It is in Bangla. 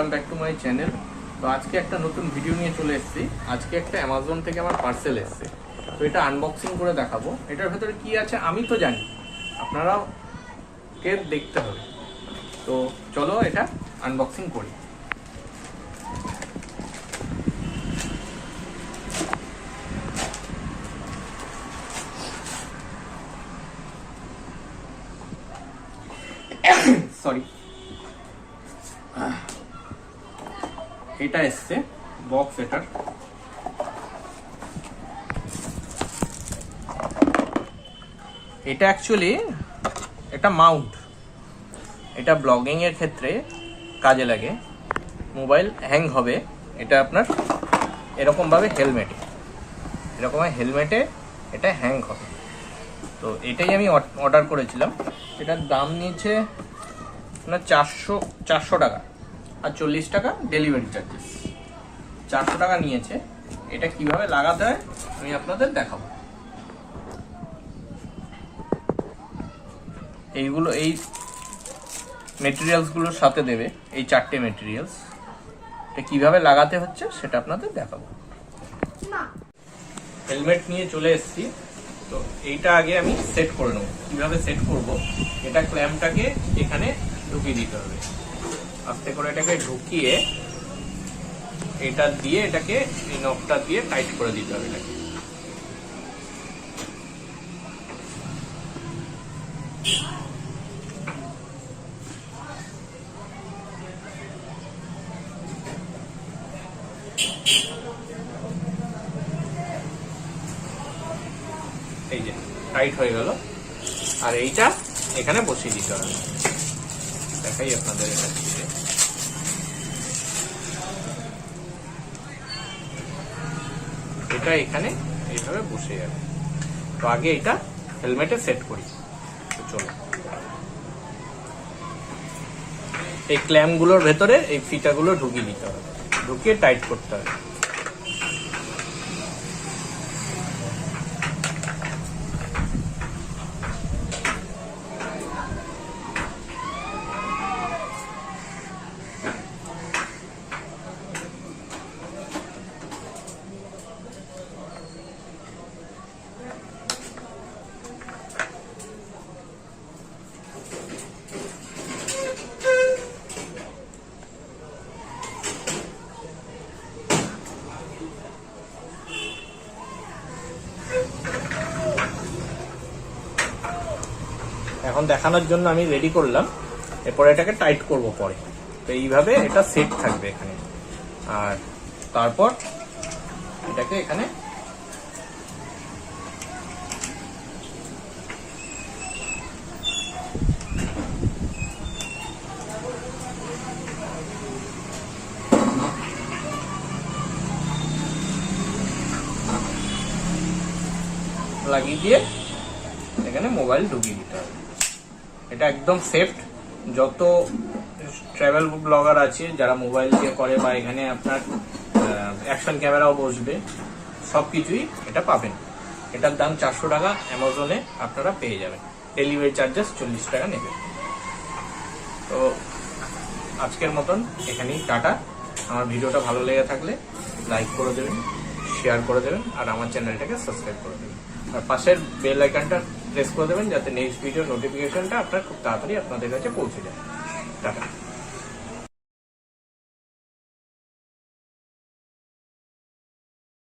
Welcome back to my channel. তো আজকে একটা নতুন ভিডিও নিয়ে চলে এসেছি। আজকে একটা অ্যামাজন থেকে আমার পার্সেল এসেছে, তো এটা আনবক্সিং করে দেখাবো। এটার ভেতরে কি আছে আমি তো জানি, আপনারাও কে দেখতে হবে। তো চলো এটা আনবক্সিং করি। সরি, এটা এসছে বক্স। এটার এটা অ্যাকচুয়ালি এটা মাউন্ট, এটা ব্লগিং এর ক্ষেত্রে কাজে লাগে। মোবাইল হ্যাং হবে, এটা আপনার এরকম ভাবে হেলমেটে এটা হ্যাং হবে। তো এটাই আমি অর্ডার করেছিলাম। এটার দাম নিয়েছে আপনার 400 টাকা আর 40 টাকা ডেলিভারি চার্জেস। 400 টাকা নিয়েছে। এটা কিভাবে লাগাতে হয় আমি আপনাদের দেখাবো। এইগুলো এই মেটেরিয়ালসগুলোর সাথে দেবে, এই 4টে মেটেরিয়ালস। এটা কিভাবে লাগাতে হচ্ছে সেটা আপনাদের দেখাবো। হেলমেট নিয়ে চলে এসেছি। তো এইটা আগে আমি সেট করে নেব। কিভাবে সেট করব, এটা ক্ল্যাম্পটাকে এখানে ঢুকিয়ে দিতে হবে। আস্তে করে এটাকে ঢুকিয়ে এটা দিয়ে এটাকে এই নবটা দিয়ে টাইট করে দিতে হবে। এটাকে এই যে টাইট হয়ে গেল। আর এইটা এখানে বসিয়ে দিতে হবে। দেখাই আপনাদের এটা দিয়ে। এটা এখানে এইভাবে বসে যাবে। তো আগে এটা হেলমেটে সেট করি। তো চলো, এই ক্ল্যাম্পগুলোর ভেতরে এই ফিতাগুলো ঢুকিয়ে দিতে হবে, ঢুকিয়ে টাইট করতে হবে। এখন দেখানোর জন্য আমি রেডি করলাম, এরপরে এটাকে টাইট করব পরে। তো এইভাবে এটা সেট থাকবে এখানে। আর তারপর এটাকে এখানে লাগিয়ে দিয়ে এখানে মোবাইল ঢুকিয়ে দিতে হবে। এটা একদম সেফ। যত ট্রাভেল ব্লগার আছে যারা মোবাইল দিয়ে করে, বা এখানে আপনার অ্যাকশন ক্যামেরাও বসবে, সবকিছুই এটা পাবেন। এটার দাম 400 টাকা অ্যামাজনে আপনারা পেয়ে যাবেন। ডেলিভারি চার্জেস 40 টাকা নেবে। তো আজকের মতন এখানেই টাটা। আমার ভিডিওটা ভালো লেগে থাকলে লাইক করে দেবেন, শেয়ার করে দেবেন, আর আমার চ্যানেলটাকে সাবস্ক্রাইব করে দেবেন। আর পাশের বেল আইকনটা প্রেস করে দেবেন যাতে নেক্সট ভিডিও নোটিফিকেশনটা আপনার খুব তাড়াতাড়ি আপনাদের কাছে পৌঁছে যায়। টাটা।